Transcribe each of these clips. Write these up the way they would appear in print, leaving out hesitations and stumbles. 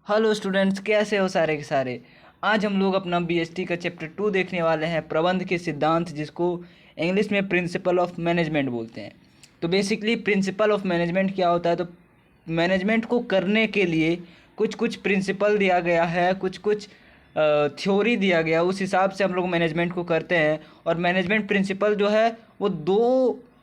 Hello students, कैसे हो सारे के सारे। आज हम लोग अपना बीएसटी का चैप्टर 2 देखने वाले हैं, प्रबंध के सिद्धांत, जिसको इंग्लिश में प्रिंसिपल ऑफ मैनेजमेंट बोलते हैं। तो बेसिकली प्रिंसिपल ऑफ मैनेजमेंट क्या होता है? तो मैनेजमेंट को करने के लिए कुछ कुछ प्रिंसिपल दिया गया है, कुछ कुछ थ्योरी दिया गया, उस हिसाब से हम लोग मैनेजमेंट को करते हैं। और मैनेजमेंट प्रिंसिपल जो है वो दो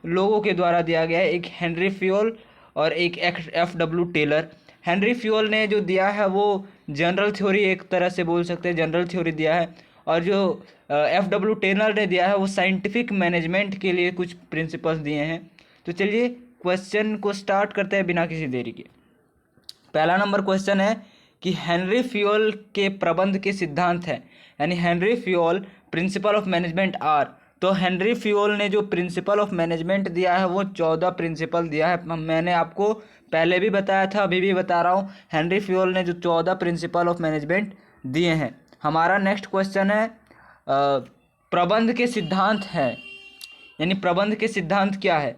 लोगों के द्वारा दिया गया है, एक हेनरी फ्योल और एक F W Taylor. Henri Fayol ने जो दिया है वो जनरल थ्योरी, एक तरह से बोल सकते हैं जनरल थ्योरी दिया है, और जो एफ डब्ल्यू टेलर ने दिया है वो साइंटिफिक मैनेजमेंट के लिए कुछ प्रिंसिपल्स दिए हैं। तो चलिए क्वेश्चन को स्टार्ट करते हैं बिना किसी देरी के। पहला नंबर क्वेश्चन है कि हेनरी फ्योल के प्रबंध के सिद्धांत हैं, यानी Henri Fayol principle of management are. तो हेनरी फ्योल ने जो प्रिंसिपल ऑफ मैनेजमेंट दिया है वो 14 प्रिंसिपल दिया है। मैंने आपको पहले भी बताया था, अभी भी बता रहा हूँ, हेनरी फ्योल ने जो 14 प्रिंसिपल ऑफ मैनेजमेंट दिए हैं। हमारा नेक्स्ट क्वेश्चन है प्रबंध के सिद्धांत हैं, यानी प्रबंध के सिद्धांत क्या है?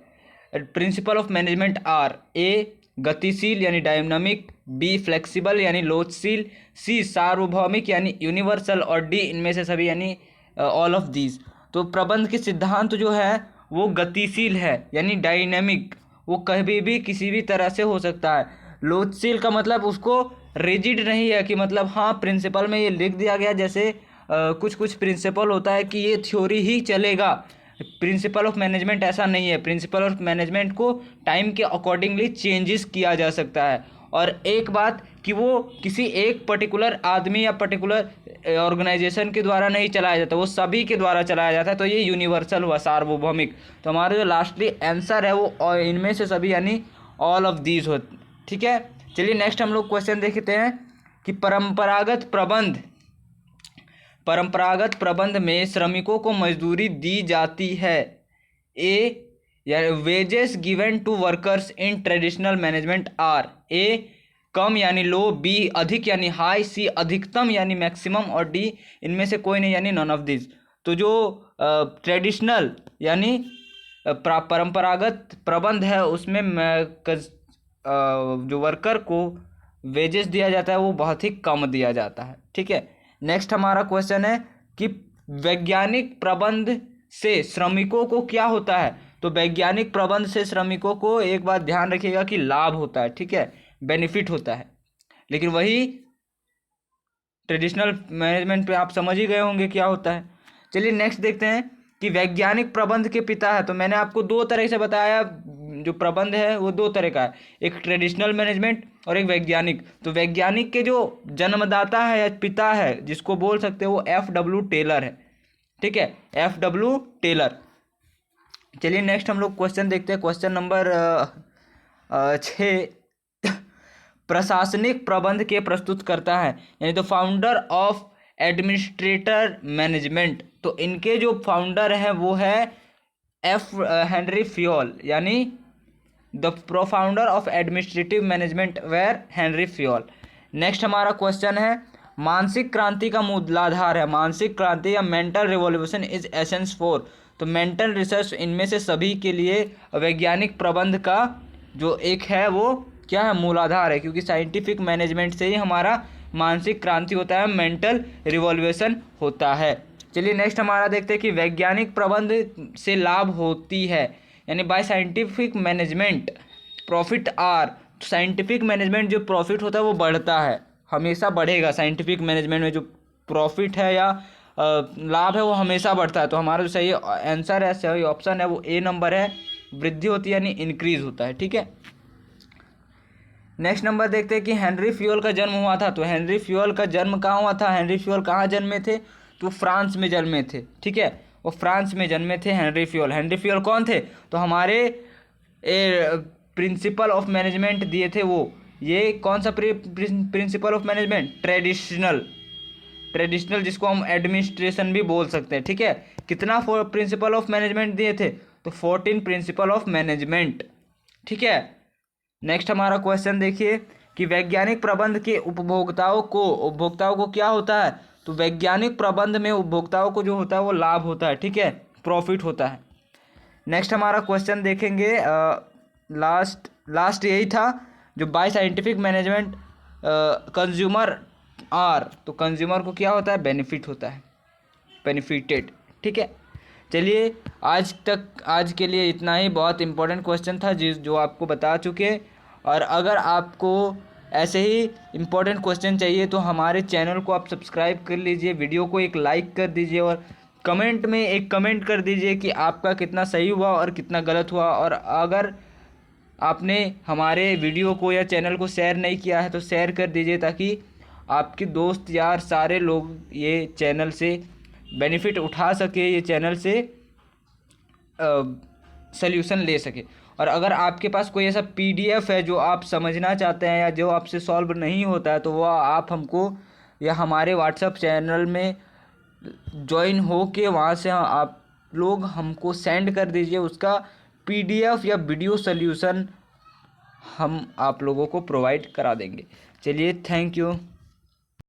प्रिंसिपल ऑफ मैनेजमेंट आर: ए गतिशील यानी डायनामिक, बी फ्लेक्सिबल यानी लोचशील, सी सार्वभौमिक यानी यूनिवर्सल, और डी इनमें से सभी यानी ऑल ऑफ दीज। तो प्रबंध के सिद्धांत जो है वो गतिशील है यानी डायनामिक, वो कभी भी किसी भी तरह से हो सकता है। लोचशील का मतलब उसको रिजिड नहीं है कि मतलब हाँ प्रिंसिपल में ये लिख दिया गया, जैसे कुछ कुछ प्रिंसिपल होता है कि ये थ्योरी ही चलेगा। प्रिंसिपल ऑफ मैनेजमेंट ऐसा नहीं है। प्रिंसिपल ऑफ मैनेजमेंट को टाइम के अकॉर्डिंगली चेंजेस किया जा सकता है। और एक बात कि वो किसी एक पर्टिकुलर आदमी या पर्टिकुलर ऑर्गेनाइजेशन के द्वारा नहीं चलाया जाता, वो सभी के द्वारा चलाया जाता है। तो ये यूनिवर्सल हुआ, सार्वभौमिक। तो हमारा जो लास्टली आंसर है वो इनमें से सभी यानी ऑल ऑफ दीज हो। ठीक है, चलिए नेक्स्ट हम लोग क्वेश्चन देखते हैं कि परंपरागत प्रबंध में श्रमिकों को मजदूरी दी जाती है। ए यानी wages given to workers in traditional management are: A कम यानी लो, बी अधिक यानी हाई, सी अधिकतम यानी मैक्सिमम, और डी इनमें से कोई नहीं यानी नॉन ऑफ दिस। तो जो ट्रेडिशनल यानी परंपरागत प्रबंध है उसमें जो वर्कर को वेजेस दिया जाता है वो बहुत ही कम दिया जाता है। ठीक है, नेक्स्ट हमारा क्वेश्चन है कि वैज्ञानिक प्रबंध से श्रमिकों को क्या होता है? तो वैज्ञानिक प्रबंध से श्रमिकों को एक बात ध्यान रखिएगा कि लाभ होता है, ठीक है, बेनिफिट होता है। लेकिन वही ट्रेडिशनल मैनेजमेंट पे आप समझ ही गए होंगे क्या होता है। चलिए नेक्स्ट देखते हैं कि वैज्ञानिक प्रबंध के पिता है। तो मैंने आपको दो तरह से बताया, जो प्रबंध है वो दो तरह का है, एक ट्रेडिशनल मैनेजमेंट और एक वैज्ञानिक। तो वैज्ञानिक के जो जन्मदाता है या पिता है जिसको बोल सकते हैं वो एफ डब्ल्यू टेलर है। ठीक है, एफ डब्ल्यू टेलर। चलिए नेक्स्ट हम लोग क्वेश्चन देखते हैं, क्वेश्चन नंबर 6 प्रशासनिक प्रबंध के प्रस्तुत करता है, यानी तो फाउंडर ऑफ एडमिनिस्ट्रेटर मैनेजमेंट। तो इनके जो फाउंडर हैं वो है हेनरी फ्योल, यानी the profounder of administrative management were Henry Fayol. Next हमारा क्वेश्चन है मानसिक क्रांति का मूलाधार है। मानसिक क्रांति या mental revolution is essence for. तो मेंटल रिसर्च इनमें से सभी के लिए वैज्ञानिक प्रबंध का जो एक है वो क्या है? मूलाधार है, क्योंकि साइंटिफिक मैनेजमेंट से ही हमारा मानसिक क्रांति होता है, मेंटल रिवॉल्यूशन होता है। चलिए नेक्स्ट हमारा देखते हैं कि वैज्ञानिक प्रबंध से लाभ होती है, यानी by scientific management profit are. Scientific management जो प्रॉफिट होता है वो बढ़ता है, हमेशा बढ़ेगा। साइंटिफिक मैनेजमेंट में जो प्रॉफिट है या लाभ है वो हमेशा बढ़ता है। तो हमारा जो सही आंसर है, सही ऑप्शन है वो ए नंबर है, वृद्धि होती है यानी इंक्रीज होता है। ठीक है, नेक्स्ट नंबर देखते हैं कि हेनरी फ्योल का जन्म हुआ था। तो हेनरी फ्योल का जन्म कहाँ हुआ था? हेनरी फ्योल कहाँ जन्मे थे? तो फ्रांस में जन्मे थे। ठीक है, वो फ्रांस में जन्मे थे हेनरी फ्योल। हेनरी फ्योल कौन थे? तो हमारे प्रिंसिपल ऑफ मैनेजमेंट दिए थे वो। ये कौन सा प्रिंसिपल ऑफ मैनेजमेंट? ट्रेडिशनल जिसको हम एडमिनिस्ट्रेशन भी बोल सकते हैं। ठीक है, कितना प्रिंसिपल ऑफ मैनेजमेंट दिए थे? तो 14 प्रिंसिपल ऑफ मैनेजमेंट। ठीक है, नेक्स्ट हमारा क्वेश्चन देखिए कि वैज्ञानिक प्रबंध के उपभोक्ताओं को क्या होता है? तो वैज्ञानिक प्रबंध में उपभोक्ताओं को जो होता है वो लाभ होता है। ठीक है, प्रॉफिट होता है। नेक्स्ट हमारा क्वेश्चन देखेंगे, लास्ट यही था जो by scientific management consumer are, तो कंज्यूमर को क्या होता है, बेनिफिट होता है, बेनिफिटेड। ठीक है, चलिए आज के लिए इतना ही। बहुत इंपॉर्टेंट क्वेश्चन था जो आपको बता चुके। और अगर आपको ऐसे ही इम्पोर्टेंट क्वेश्चन चाहिए तो हमारे चैनल को आप सब्सक्राइब कर लीजिए, वीडियो को एक लाइक कर दीजिए और कमेंट में एक कमेंट कर दीजिए कि आपका कितना सही हुआ और कितना गलत हुआ। और अगर आपने हमारे वीडियो को या चैनल को शेयर नहीं किया है तो शेयर कर दीजिए, ताकि आपके दोस्त यार सारे लोग ये चैनल से बेनिफिट उठा सके, ये चैनल से सल्यूशन ले सके। और अगर आपके पास कोई ऐसा पीडीएफ है जो आप समझना चाहते हैं या जो आपसे सॉल्व नहीं होता है, तो वह आप हमको या हमारे व्हाट्सएप चैनल में ज्वाइन हो के वहाँ से आप लोग हमको सेंड कर दीजिए। उसका पीडीएफ या वीडियो सल्यूशन हम आप लोगों को प्रोवाइड करा देंगे। चलिए, थैंक यू।